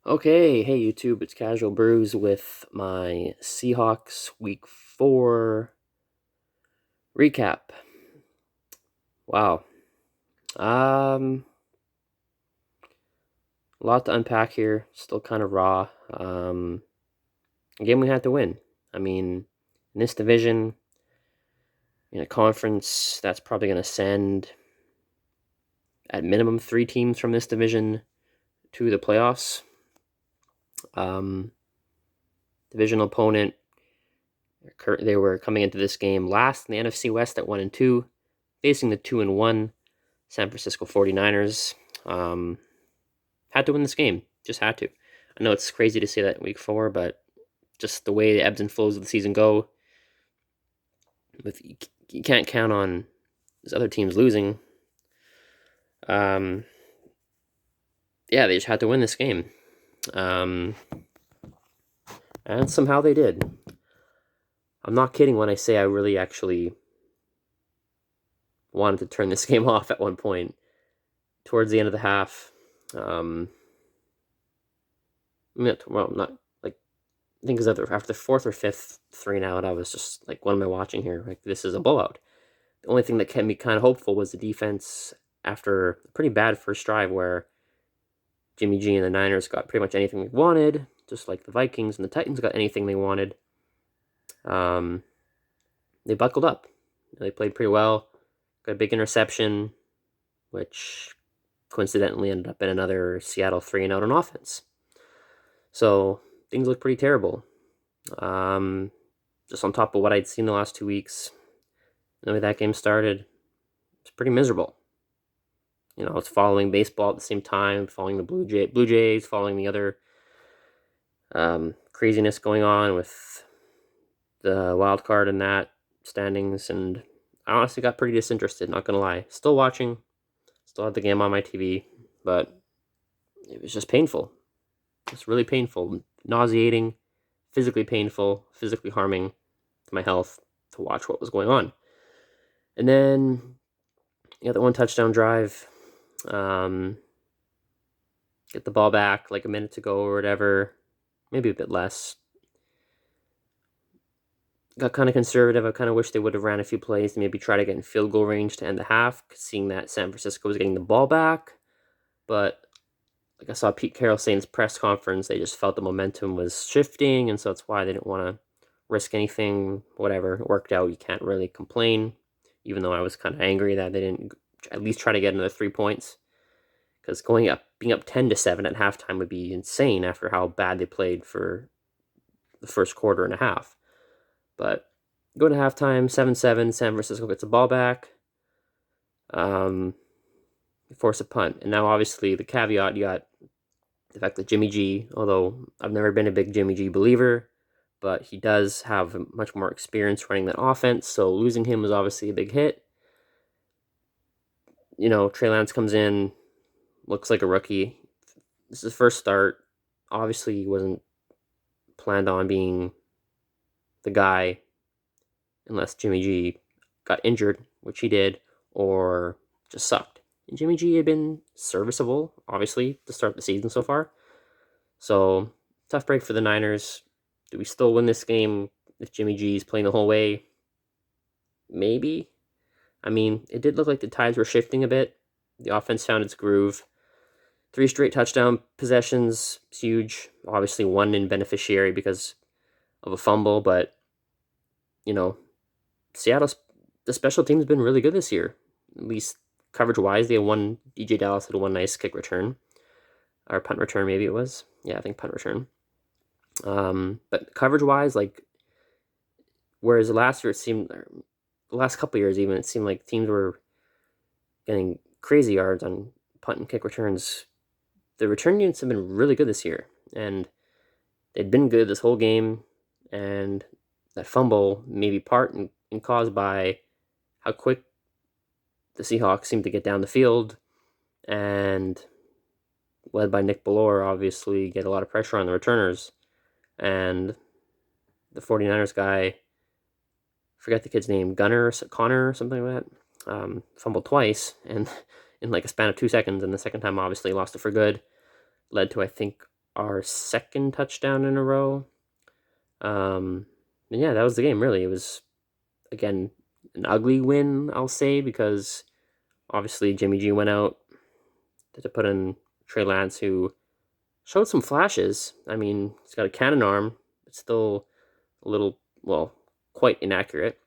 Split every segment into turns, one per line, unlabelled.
Okay, hey YouTube, it's Casual Brews with my Seahawks Week 4 recap. Wow. A lot to unpack here, still kind of raw. A game we had to win. I mean, in this division, in a conference that's probably going to send at minimum 3 teams from this division to the playoffs. Um, Divisional opponent, they were coming into this game last in the NFC West at 1-2, facing the 2-1 San Francisco 49ers. Had to win this game. Just had to. I know it's crazy to say that in week 4, but just the way the ebbs and flows of the season go, you can't count on these other teams losing. Yeah, they just had to win this game. And somehow they did. I'm not kidding when I say I really actually wanted to turn this game off at one point. Towards the end of the half. Not like, I think it was after the 4th or 5th 3-and-out, I was just like, what am I watching here? Like, this is a blowout. The only thing that kept me kind of hopeful was the defense after a pretty bad first drive where Jimmy G and the Niners got pretty much anything they wanted, just like the Vikings and the Titans got anything they wanted. They buckled up. They played pretty well. Got a big interception, which coincidentally ended up in another Seattle 3-and-out on offense. So things look pretty terrible. Just on top of what I'd seen the last 2 weeks, the way that game started, it's pretty miserable. It's following baseball at the same time, following the Blue Jays, following the other craziness going on with the wild card and that standings, and I honestly got pretty disinterested, not gonna lie. Still watching, still had the game on my TV, but it was just painful. It's really painful, nauseating, physically painful, physically harming to my health to watch what was going on. And then the one touchdown drive, get the ball back like a minute to go or whatever, maybe a bit less. Got kind of conservative. I kind of wish they would have ran a few plays to maybe try to get in field goal range to end the half, seeing that San Francisco was getting the ball back. But like I saw Pete Carroll say in his press conference, they just felt the momentum was shifting, and so that's why they didn't want to risk anything. Whatever, it worked out. You can't really complain, even though I was kind of angry that they didn't at least try to get another 3 points, because being up 10-7 at halftime would be insane after how bad they played for the first quarter and a half. But go to halftime, 7-7, San Francisco gets the ball back, force a punt. And now obviously the caveat, you got the fact that Jimmy G, although I've never been a big Jimmy G believer, but he does have much more experience running that offense, so losing him was obviously a big hit. Trey Lance comes in, looks like a rookie. This is his first start. Obviously, he wasn't planned on being the guy unless Jimmy G got injured, which he did, or just sucked. And Jimmy G had been serviceable, obviously, to start the season so far. So, tough break for the Niners. Do we still win this game if Jimmy G's playing the whole way? Maybe. I mean, it did look like the tides were shifting a bit. The offense found its groove. 3 straight touchdown possessions, it's huge. Obviously, one in beneficiary because of a fumble, but Seattle's the special team's been really good this year. At least coverage-wise, they had one. DJ Dallas had one nice kick return, or punt return, maybe it was. Yeah, I think punt return. But coverage-wise, like, whereas last year the last couple years even, it seemed like teams were getting crazy yards on punt and kick returns. The return units have been really good this year, and they'd been good this whole game, and that fumble may be part and caused by how quick the Seahawks seem to get down the field, and led by Nick Bellore, obviously get a lot of pressure on the returners, and the 49ers guy, forget the kid's name, Connor or something like that, fumbled twice, and in like a span of 2 seconds, and the second time obviously lost it for good, led to, I think, our second touchdown in a row. And yeah, that was the game, really. It was, again, an ugly win, I'll say, because obviously Jimmy G went out to put in Trey Lance, who showed some flashes. I mean, he's got a cannon arm. It's still a little, well, quite inaccurate.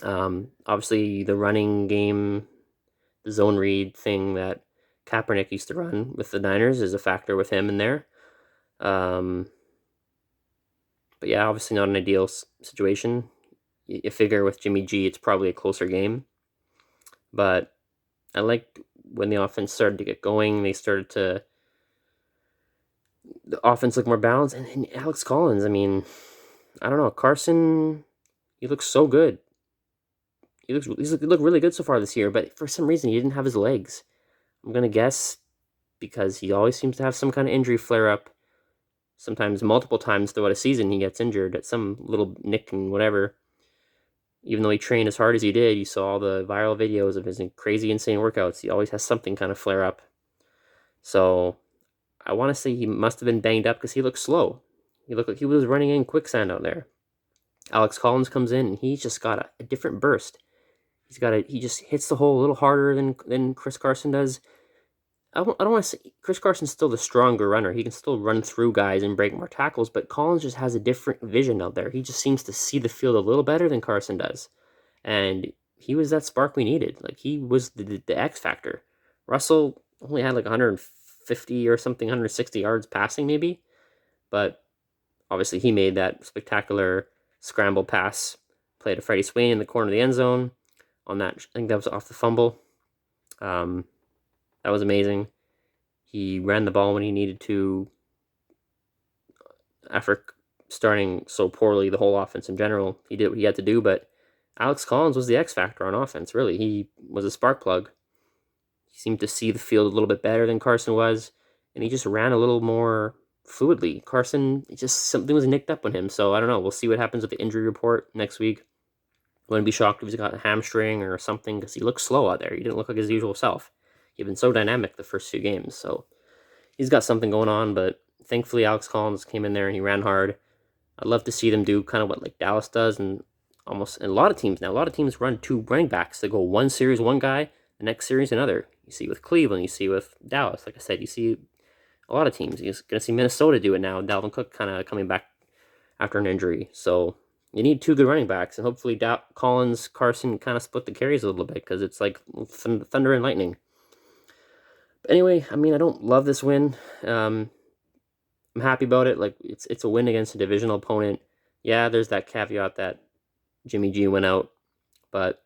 Obviously, the running game, the zone read thing that Kaepernick used to run with the Niners is a factor with him in there. But yeah, obviously not an ideal situation. You figure with Jimmy G, it's probably a closer game. But I liked when the offense started to get going. The offense looked more balanced. And Alex Collins, I mean, I don't know. Carson, he looks so good. He looked really good so far this year, but for some reason he didn't have his legs. I'm gonna guess because he always seems to have some kind of injury flare up. Sometimes multiple times throughout a season he gets injured at some little nick and whatever. Even though he trained as hard as he did, you saw all the viral videos of his crazy, insane workouts. He always has something kind of flare up. So I want to say he must have been banged up because he looked slow. He looked like he was running in quicksand out there. Alex Collins comes in and he's just got a different burst. He just hits the hole a little harder than Chris Carson does. I don't want to say Chris Carson's still the stronger runner. He can still run through guys and break more tackles, but Collins just has a different vision out there. He just seems to see the field a little better than Carson does. And he was that spark we needed. Like, he was the X factor. Russell only had like 150 or something, 160 yards passing maybe, but obviously he made that spectacular scramble pass play to Freddie Swain in the corner of the end zone on that. I think that was off the fumble. That was amazing. He ran the ball when he needed to after starting so poorly, the whole offense in general. He did what he had to do, but Alex Collins was the X factor on offense, really. He was a spark plug. He seemed to see the field a little bit better than Carson was, and he just ran a little more fluidly. Carson, just something was nicked up on him, so I don't know. We'll see what happens with the injury report next week. Wouldn't be shocked if he's got a hamstring or something, because he looked slow out there. He didn't look like his usual self. He'd been so dynamic the first 2 games, so he's got something going on, but thankfully Alex Collins came in there and he ran hard. I'd love to see them do kind of what like Dallas does, and a lot of teams run 2 running backs. They go one series, one guy, the next series, another. You see with Cleveland, you see with Dallas. Like I said, you see a lot of teams. You're going to see Minnesota do it now. Dalvin Cook kind of coming back after an injury. So you need 2 good running backs, and hopefully Collins, Carson kind of split the carries a little bit, because it's like thunder and lightning. But anyway, I mean, I don't love this win. I'm happy about it. Like, it's a win against a divisional opponent. Yeah, there's that caveat that Jimmy G went out, but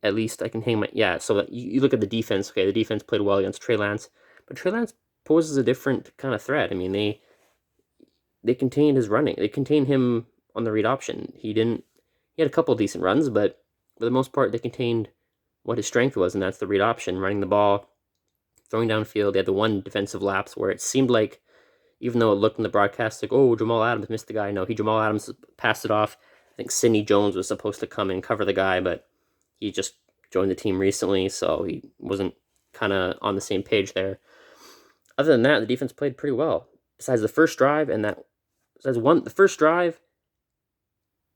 at least I can hang my... Yeah, so you look at the defense. Okay, the defense played well against Trey Lance, but Trey Lance poses a different kind of threat. I mean, they contained his running. They contained him on the read option. He had a couple of decent runs, but for the most part, they contained what his strength was, and that's the read option, running the ball, throwing downfield. They had the one defensive lapse where it seemed like, even though it looked in the broadcast like, oh, Jamal Adams missed the guy. No, Jamal Adams passed it off. I think Sidney Jones was supposed to come and cover the guy, but he just joined the team recently, so he wasn't kind of on the same page there. Other than that, the defense played pretty well. Besides the first drive and the first drive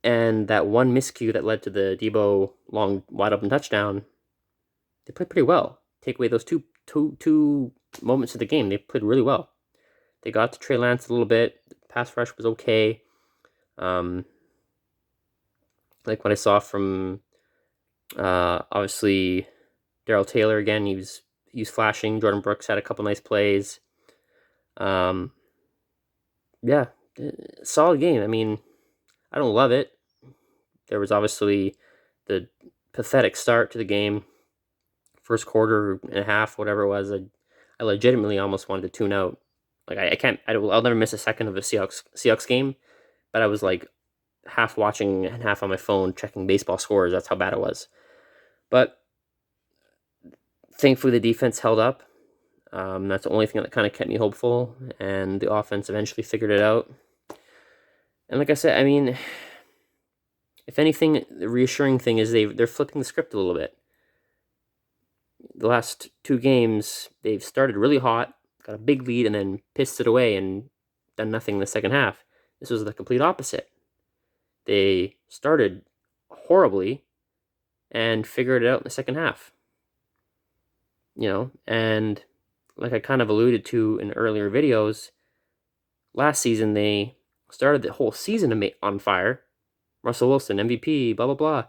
and that one miscue that led to the Debo long wide open touchdown, they played pretty well. Take away those two moments of the game, they played really well. They got to Trey Lance a little bit. The pass rush was okay. Like what I saw from obviously Darrell Taylor again. He was flashing. Jordan Brooks had a couple nice plays. Yeah, solid game. I mean, I don't love it. There was obviously the pathetic start to the game. First quarter and a half, whatever it was, I legitimately almost wanted to tune out. Like, I'll never miss a second of a Seahawks game, but I was like half watching and half on my phone checking baseball scores. That's how bad it was. But thankfully the defense held up. That's the only thing that kind of kept me hopeful, and the offense eventually figured it out. And like I said, I mean, if anything, the reassuring thing is they're flipping the script a little bit. The last 2 games, they've started really hot, got a big lead and then pissed it away and done nothing in the second half. This was the complete opposite. They started horribly and figured it out in the second half. And like I kind of alluded to in earlier videos, last season they started the whole season on fire. Russell Wilson, MVP, blah blah blah,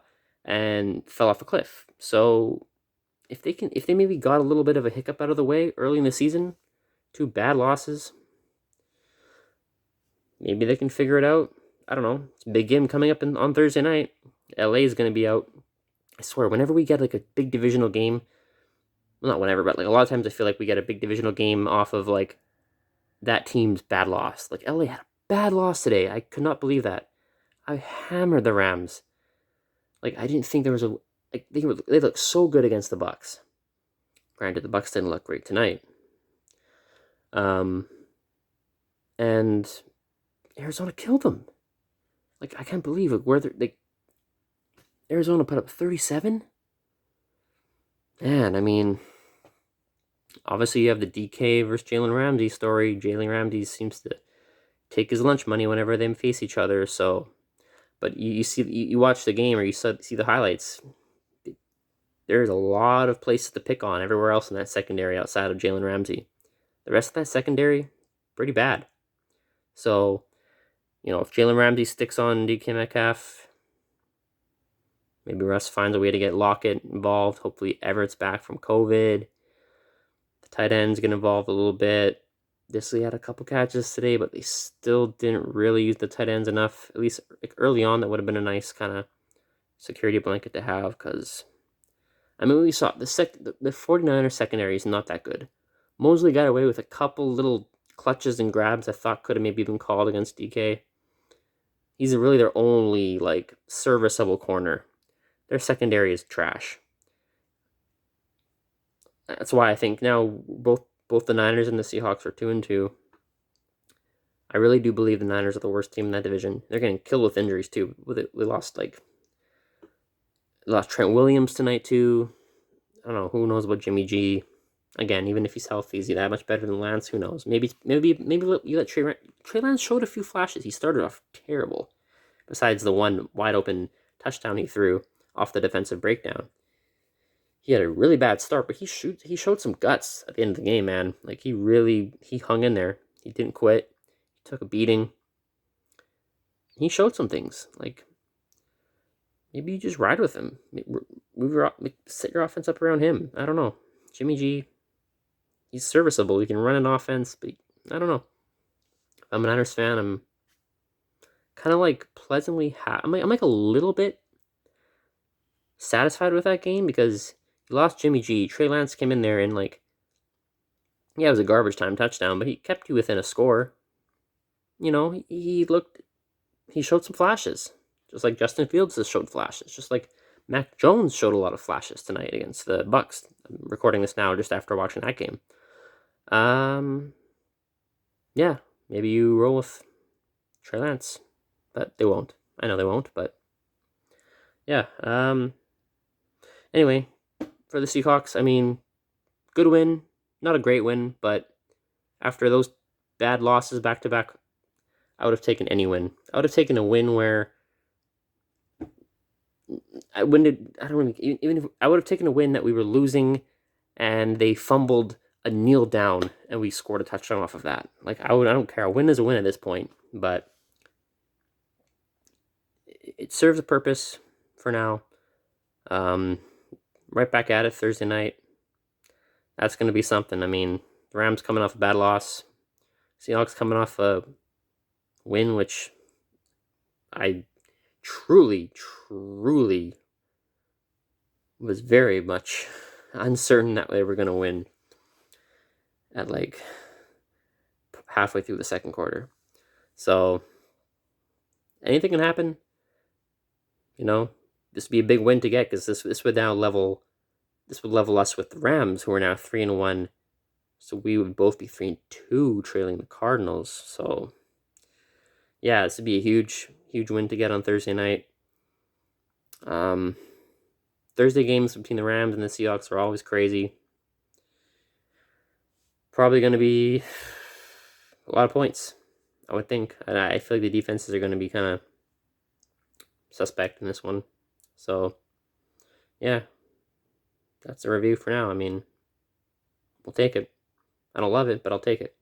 and fell off a cliff. So if they maybe got a little bit of a hiccup out of the way early in the season, 2 bad losses, maybe they can figure it out. I don't know. It's a big game coming up on Thursday night. LA is going to be out. I swear, whenever we get like a big divisional game, well, not whenever, but like a lot of times I feel like we get a big divisional game off of like that team's bad loss. Like LA had a bad loss today. I could not believe that. I hammered the Rams. Like I didn't think there was they looked so good against the Bucs. Granted, the Bucs didn't look great tonight. And Arizona killed them. Like I can't believe it. Arizona put up 37. Man, I mean, obviously you have the DK versus Jalen Ramsey story. Jalen Ramsey seems to take his lunch money whenever they face each other. So, but you watch the game or you see the highlights. There's a lot of places to pick on everywhere else in that secondary outside of Jalen Ramsey. The rest of that secondary, pretty bad. So, if Jalen Ramsey sticks on DK Metcalf, maybe Russ finds a way to get Lockett involved. Hopefully Everett's back from COVID. The tight ends get involved a little bit. Disley had a couple catches today, but they still didn't really use the tight ends enough. At least like early on, that would have been a nice kind of security blanket to have because, we saw the 49ers secondary is not that good. Mosley got away with a couple little clutches and grabs I thought could have maybe been called against DK. He's really their only like serviceable corner. Their secondary is trash. That's why I think now both the Niners and the Seahawks are 2-2. I really do believe the Niners are the worst team in that division. They're getting killed with injuries too. They lost Trent Williams tonight too. I don't know, who knows about Jimmy G. Again, even if he's healthy, is he that much better than Lance? Who knows? Maybe you let Trey Lance showed a few flashes. He started off terrible. Besides the one wide open touchdown he threw off the defensive breakdown. He had a really bad start, but he showed some guts at the end of the game, man. Like he hung in there. He didn't quit. He took a beating. He showed some things. Like maybe you just ride with him. Set your offense up around him. I don't know. Jimmy G, he's serviceable. He can run an offense, but I don't know. I'm a Niners fan. I'm kind of like pleasantly I'm like a little bit satisfied with that game because you lost Jimmy G. Trey Lance came in there and it was a garbage time touchdown, but he kept you within a score. He showed some flashes, just like Justin Fields has showed flashes, just like Mac Jones showed a lot of flashes tonight against the Bucs. I'm recording this now just after watching that game. Yeah, maybe you roll with Trey Lance, but they won't. I know they won't, but yeah. Anyway, for the Seahawks, good win, not a great win, but after those bad losses back to back, I would have taken any win. I would have taken a win where I would have taken a win that we were losing and they fumbled a kneel down and we scored a touchdown off of that. I don't care. A win is a win at this point, but it serves a purpose for now. Right back at it Thursday night. That's going to be something. The Rams coming off a bad loss. Seahawks coming off a win, which I truly was very much uncertain that they were going to win at halfway through the second quarter. So anything can happen. This would be a big win to get because this would level us with the Rams, who are now 3-1. So we would both be 3-2, trailing the Cardinals. So yeah, this would be a huge win to get on Thursday night. Thursday games between the Rams and the Seahawks are always crazy. probably going to be a lot of points, I would think. And I feel like the defenses are going to be kind of suspect in this one. So, yeah, that's the review for now. I mean, we'll take it. I don't love it, but I'll take it.